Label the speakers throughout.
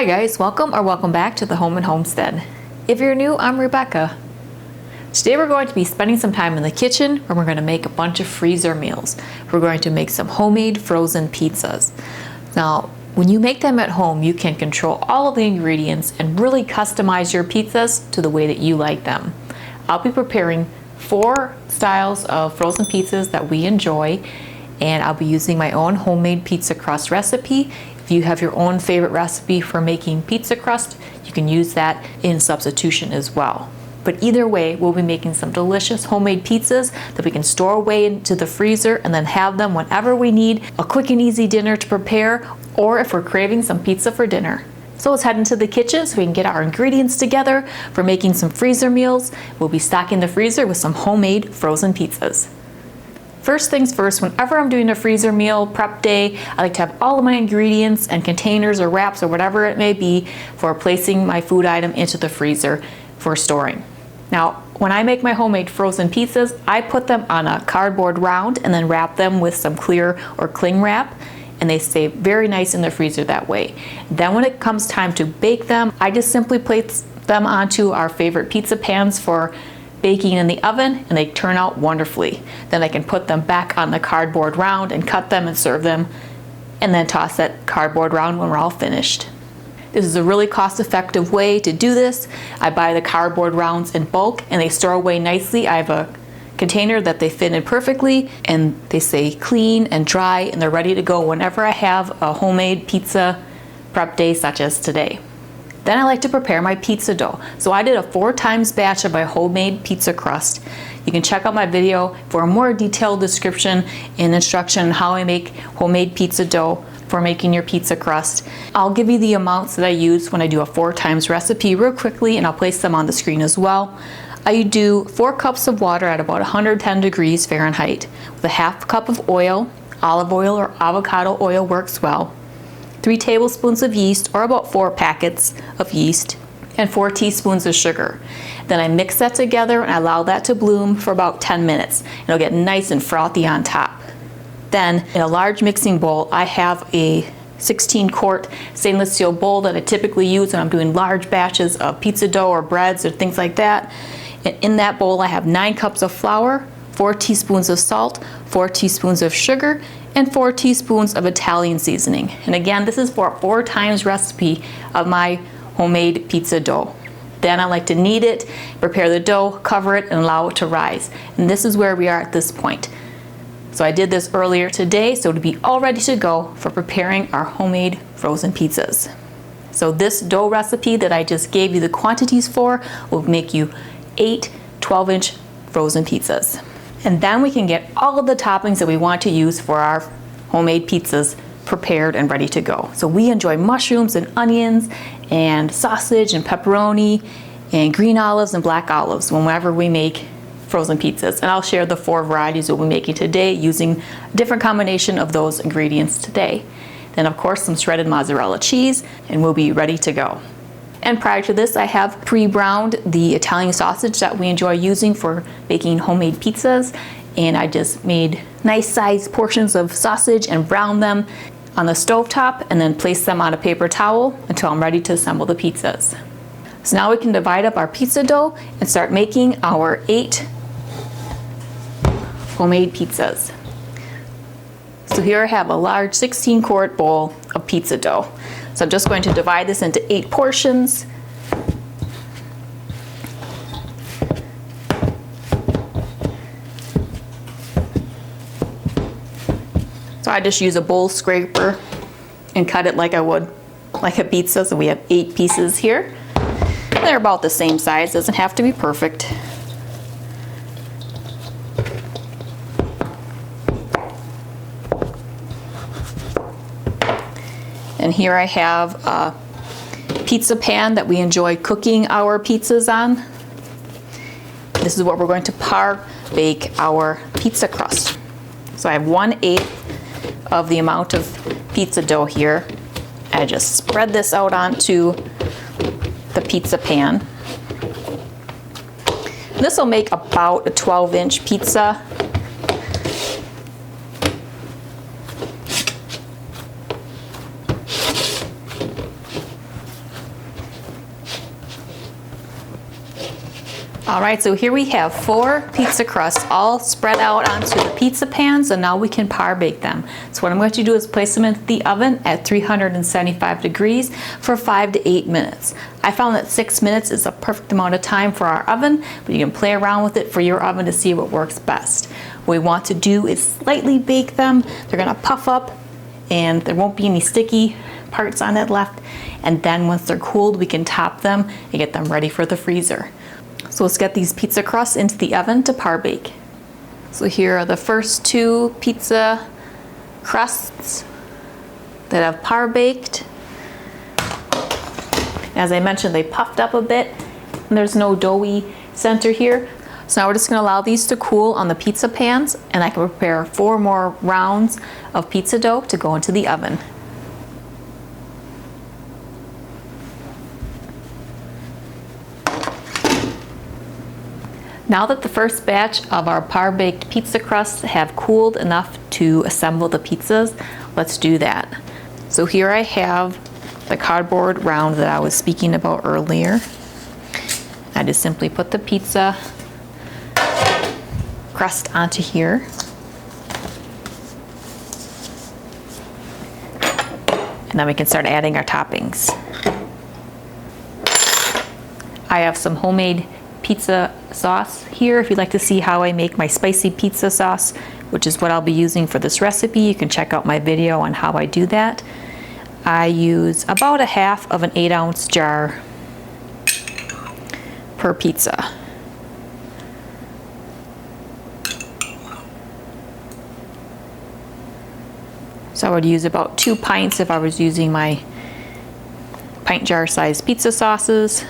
Speaker 1: Hi guys, welcome back to the Home and Homestead. If you're new, I'm Rebecca. Today we're going to be spending some time in the kitchen where we're going to make a bunch of freezer meals. We're going to make some homemade frozen pizzas. Now, when you make them at home, you can control all of the ingredients and really customize your pizzas to the way that you like them. I'll be preparing 4 styles of frozen pizzas that we enjoy, and I'll be using my own homemade pizza crust recipe. If you have your own favorite recipe for making pizza crust, you can use that in substitution as well. But either way, we'll be making some delicious homemade pizzas that we can store away into the freezer and then have them whenever we need a quick and easy dinner to prepare, or if we're craving some pizza for dinner. So let's head into the kitchen so we can get our ingredients together for making some freezer meals. We'll be stocking the freezer with some homemade frozen pizzas. First things first, whenever I'm doing a freezer meal prep day, I like to have all of my ingredients and containers or wraps or whatever it may be for placing my food item into the freezer for storing. Now, when I make my homemade frozen pizzas, I put them on a cardboard round and then wrap them with some clear or cling wrap, and they stay very nice in the freezer that way. Then when it comes time to bake them, I just simply place them onto our favorite pizza pans for baking in the oven, and they turn out wonderfully. Then I can put them back on the cardboard round and cut them and serve them, and then toss that cardboard round when we're all finished. This is a really cost-effective way to do this. I buy the cardboard rounds in bulk and they store away nicely. I have a container that they fit in perfectly and they stay clean and dry, and they're ready to go whenever I have a homemade pizza prep day such as today. Then I like to prepare my pizza dough. So I did a 4 times batch of my homemade pizza crust. You can check out my video for a more detailed description and instruction on how I make homemade pizza dough for making your pizza crust. I'll give you the amounts that I use when I do a 4 times recipe real quickly, and I'll place them on the screen as well. I do 4 cups of water at about 110 degrees Fahrenheit with a half cup of oil. Olive oil or avocado oil works well. 3 tablespoons of yeast, or about 4 packets of yeast, and 4 teaspoons of sugar. Then I mix that together and I allow that to bloom for about 10 minutes. It'll get nice and frothy on top. Then in a large mixing bowl, I have a 16-quart stainless steel bowl that I typically use when I'm doing large batches of pizza dough or breads or things like that. And in that bowl, I have 9 cups of flour, 4 teaspoons of salt, 4 teaspoons of sugar, and 4 teaspoons of Italian seasoning. And again, this is for a 4 times recipe of my homemade pizza dough. Then I like to knead it, prepare the dough, cover it, and allow it to rise. And this is where we are at this point. So I did this earlier today, so to be all ready to go for preparing our homemade frozen pizzas. So this dough recipe that I just gave you the quantities for will make you 8 12-inch frozen pizzas. And then we can get all of the toppings that we want to use for our homemade pizzas prepared and ready to go. So we enjoy mushrooms and onions and sausage and pepperoni and green olives and black olives whenever we make frozen pizzas. And I'll share the 4 varieties we'll be making today using a different combination of those ingredients today. Then of course some shredded mozzarella cheese, and we'll be ready to go. And prior to this, I have pre-browned the Italian sausage that we enjoy using for baking homemade pizzas. And I just made nice sized portions of sausage and browned them on the stovetop and then placed them on a paper towel until I'm ready to assemble the pizzas. So now we can divide up our pizza dough and start making our 8 homemade pizzas. So here I have a large 16-quart bowl of pizza dough. So I'm just going to divide this into 8 portions. So I just use a bowl scraper and cut it like I would like a pizza. So we have 8 pieces here. They're about the same size, doesn't have to be perfect. And here I have a pizza pan that we enjoy cooking our pizzas on. This is what we're going to par bake our pizza crust. So I have 1/8 of the amount of pizza dough here. I just spread this out onto the pizza pan. This will make about a 12-inch pizza. All right, so here we have 4 pizza crusts all spread out onto the pizza pans, and now we can par bake them. So what I'm going to do is place them in the oven at 375 degrees for 5 to 8 minutes. I found that 6 minutes is a perfect amount of time for our oven, but you can play around with it for your oven to see what works best. What we want to do is slightly bake them. They're going to puff up and there won't be any sticky parts on it left. And then once they're cooled, we can top them and get them ready for the freezer. So let's get these pizza crusts into the oven to par bake. So here are the first 2 pizza crusts that I've par baked. As I mentioned, they puffed up a bit and there's no doughy center here. So now we're just going to allow these to cool on the pizza pans, and I can prepare 4 more rounds of pizza dough to go into the oven. Now that the first batch of our par-baked pizza crusts have cooled enough to assemble the pizzas, let's do that. So here I have the cardboard round that I was speaking about earlier. I just simply put the pizza crust onto here. And then we can start adding our toppings. I have some homemade pizza sauce here. If you'd like to see how I make my spicy pizza sauce, which is what I'll be using for this recipe, you can check out my video on how I do that. I use about a half of an 8-ounce jar per pizza. So I would use about 2 pints if I was using my pint jar sized pizza sauces.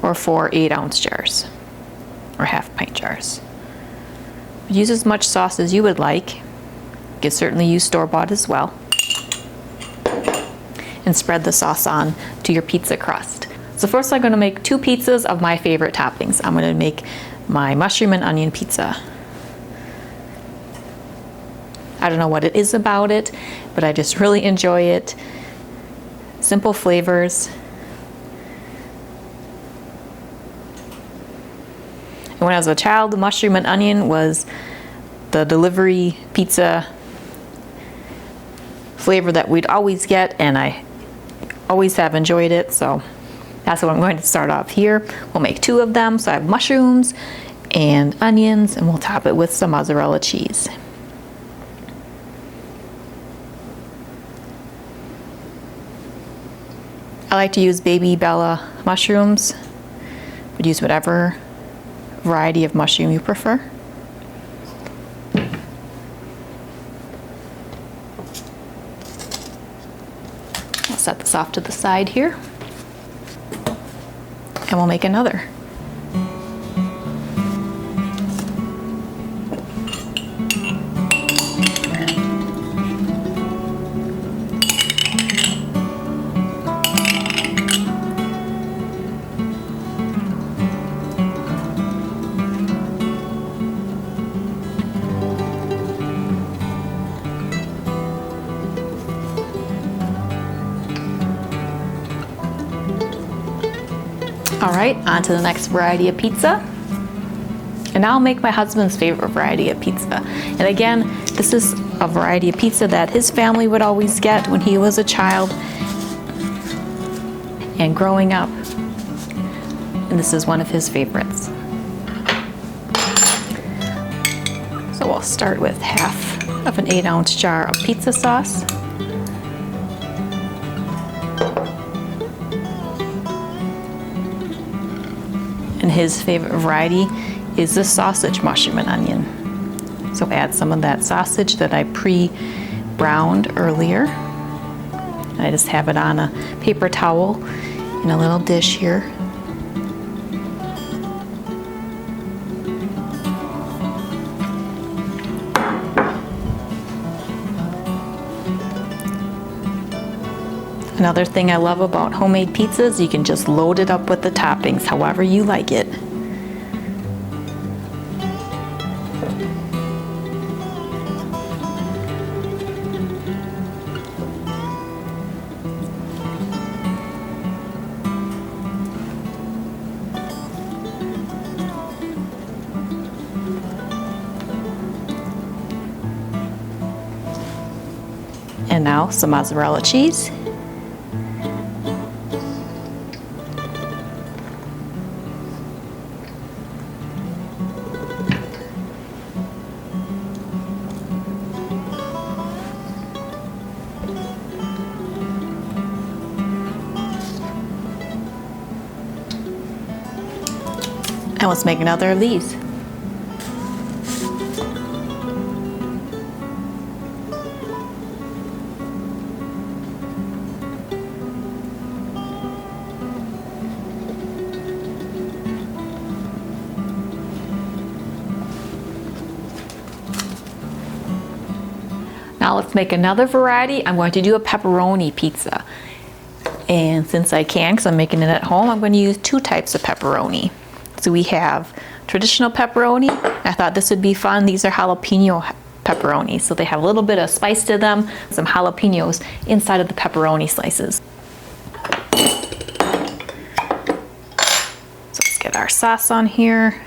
Speaker 1: Or 4 8-ounce jars, or half pint jars. Use as much sauce as you would like. You can certainly use store-bought as well. And spread the sauce on to your pizza crust. So first I'm going to make 2 pizzas of my favorite toppings. I'm going to make my mushroom and onion pizza. I don't know what it is about it, but I just really enjoy it. Simple flavors. When I was a child, the mushroom and onion was the delivery pizza flavor that we'd always get, and I always have enjoyed it, so that's what I'm going to start off here. We'll make 2 of them, so I have mushrooms and onions, and we'll top it with some mozzarella cheese. I like to use baby Bella mushrooms, but use whatever variety of mushroom you prefer. I'll set this off to the side here, and we'll make another. All right, on to the next variety of pizza. And now I'll make my husband's favorite variety of pizza. And again, this is a variety of pizza that his family would always get when he was a child and growing up. And this is one of his favorites. So we'll start with half of an 8-ounce jar of pizza sauce. And his favorite variety is the sausage mushroom and onion. So add some of that sausage that I pre-browned earlier. I just have it on a paper towel in a little dish here. Another thing I love about homemade pizzas, you can just load it up with the toppings however you like it. And now some mozzarella cheese. And let's make another of these. Now let's make another variety. I'm going to do a pepperoni pizza. And since I can, because I'm making it at home, I'm going to use two types of pepperoni. So we have traditional pepperoni. I thought this would be fun. These are jalapeno pepperoni. So they have a little bit of spice to them, some jalapenos inside of the pepperoni slices. So let's get our sauce on here.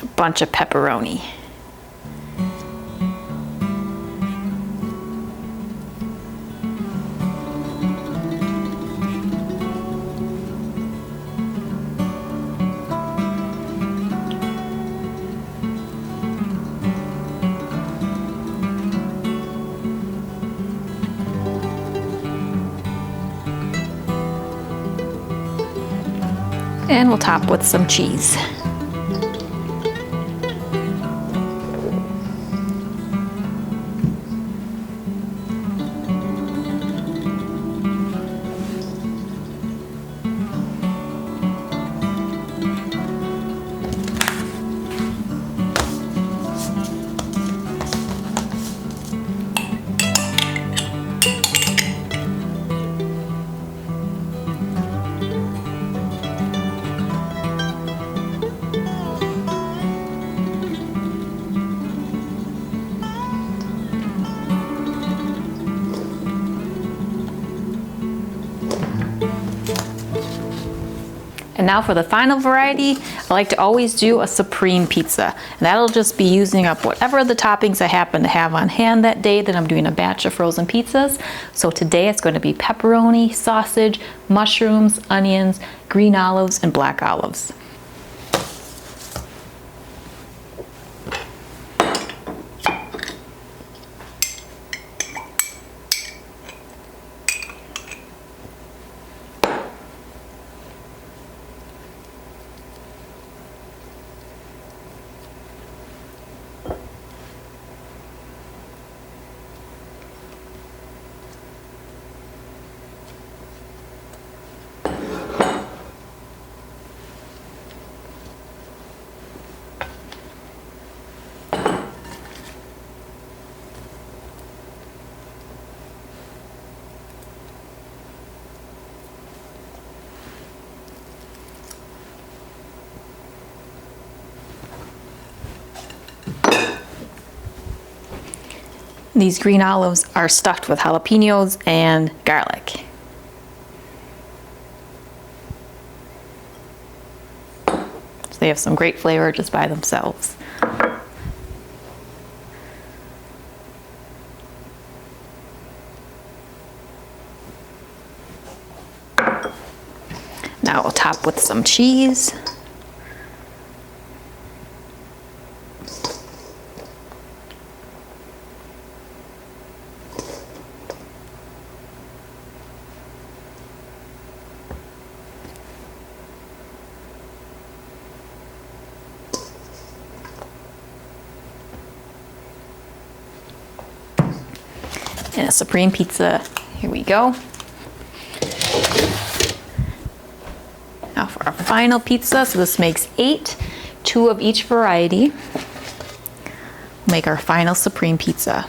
Speaker 1: A bunch of pepperoni. And we'll top with some cheese. And now for the final variety, I like to always do a supreme pizza. And that'll just be using up whatever the toppings I happen to have on hand that day that I'm doing a batch of frozen pizzas. So today it's going to be pepperoni, sausage, mushrooms, onions, green olives, and black olives. These green olives are stuffed with jalapenos and garlic. So they have some great flavor just by themselves. Now we'll top with some cheese. And a supreme pizza. Here we go. Now for our final pizza, so this makes 8, 2 of each variety. We'll make our final supreme pizza.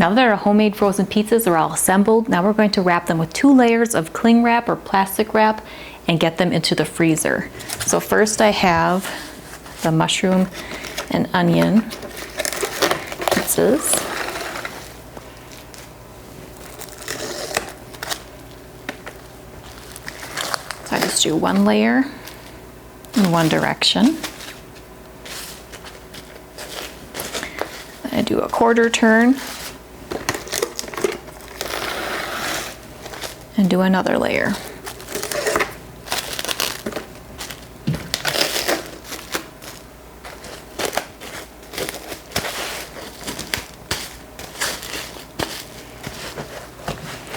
Speaker 1: Now that our homemade frozen pizzas are all assembled, now we're going to wrap them with 2 layers of cling wrap or plastic wrap and get them into the freezer. So first I have the mushroom and onion pizzas. So I just do 1 layer in one direction. Then I do a quarter turn and do another layer.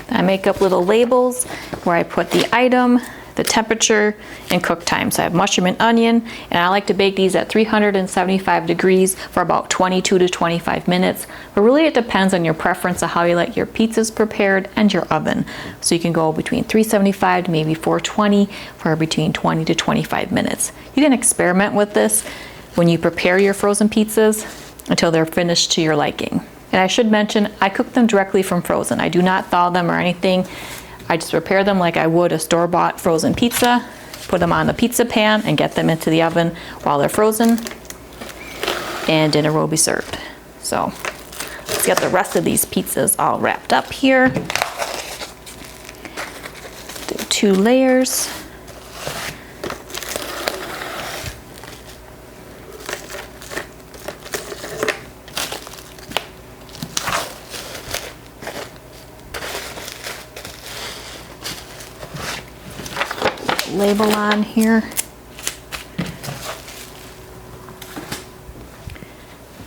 Speaker 1: I make up little labels where I put the item, the temperature, and cook time. So I have mushroom and onion, and I like to bake these at 375 degrees for about 22 to 25 minutes. But really it depends on your preference of how you like your pizzas prepared and your oven. So you can go between 375 to maybe 420 for between 20 to 25 minutes. You can experiment with this when you prepare your frozen pizzas until they're finished to your liking. And I should mention, I cook them directly from frozen. I do not thaw them or anything. I just prepare them like I would a store-bought frozen pizza, put them on the pizza pan and get them into the oven while they're frozen, and dinner will be served. So let's get the rest of these pizzas all wrapped up here. Do 2 layers. Label on here.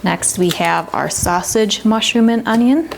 Speaker 1: Next we have our sausage, mushroom, and onion.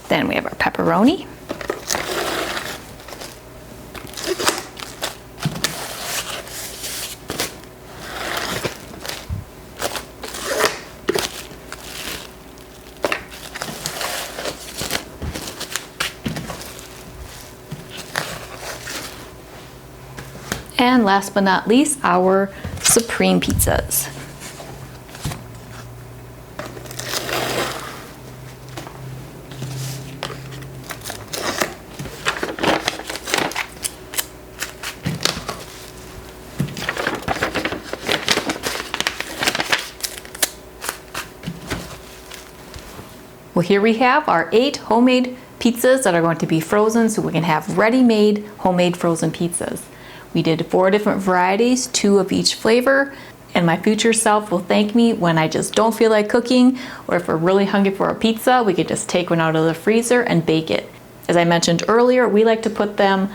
Speaker 1: Then we have our pepperoni. And last but not least, our supreme pizzas. Well, here we have our 8 homemade pizzas that are going to be frozen so we can have ready-made homemade frozen pizzas. We did 4 different varieties, 2 of each flavor, and my future self will thank me when I just don't feel like cooking, or if we're really hungry for a pizza, we could just take one out of the freezer and bake it. As I mentioned earlier, we like to put them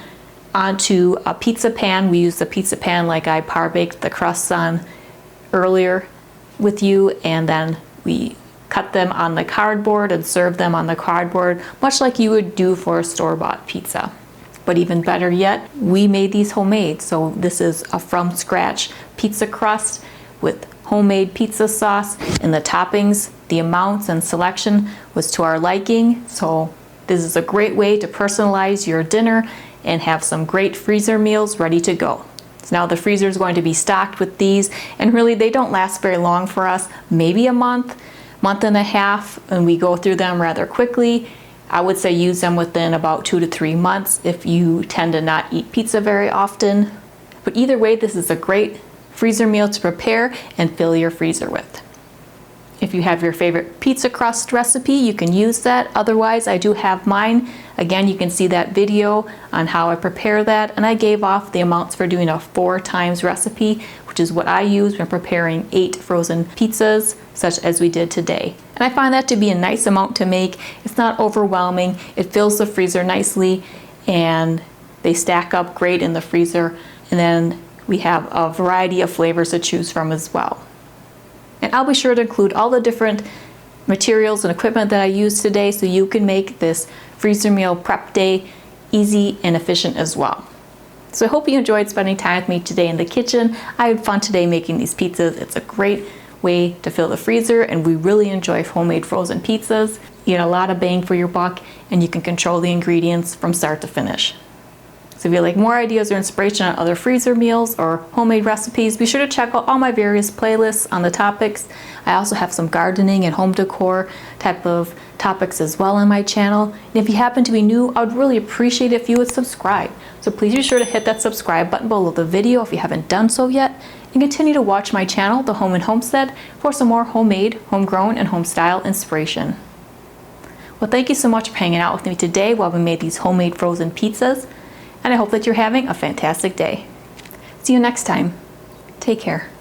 Speaker 1: onto a pizza pan. We use the pizza pan like I par baked the crusts on earlier with you, and then we cut them on the cardboard and serve them on the cardboard, much like you would do for a store-bought pizza. But even better yet, we made these homemade. So this is a from scratch pizza crust with homemade pizza sauce, and the toppings, the amounts and selection was to our liking. So this is a great way to personalize your dinner and have some great freezer meals ready to go. So now the freezer is going to be stocked with these, and really they don't last very long for us, maybe a month and a half, and we go through them rather quickly. I would say use them within about 2 to 3 months if you tend to not eat pizza very often. But either way, this is a great freezer meal to prepare and fill your freezer with. If If you have your favorite pizza crust recipe, you can use that. Otherwise, I do have mine. Again, you can see that video on how I prepare that, and I gave off the amounts for doing a 4 times recipe, which is what I use when preparing 8 frozen pizzas, such as we did today. And I find that to be a nice amount to make. It's not overwhelming. It fills the freezer nicely, and they stack up great in the freezer. And then we have a variety of flavors to choose from as well. And I'll be sure to include all the different materials and equipment that I used today so you can make this freezer meal prep day easy and efficient as well. So I hope you enjoyed spending time with me today in the kitchen. I had fun today making these pizzas. It's a great way to fill the freezer, and we really enjoy homemade frozen pizzas. You get a lot of bang for your buck, and you can control the ingredients from start to finish. So if you'd like more ideas or inspiration on other freezer meals or homemade recipes, be sure to check out all my various playlists on the topics. I also have some gardening and home decor type of topics as well on my channel. And if you happen to be new, I would really appreciate it if you would subscribe. So please be sure to hit that subscribe button below the video if you haven't done so yet, and continue to watch my channel, The Home and Homestead, for some more homemade, homegrown, and home style inspiration. Well, thank you so much for hanging out with me today while we made these homemade frozen pizzas. And I hope that you're having a fantastic day. See you next time. Take care.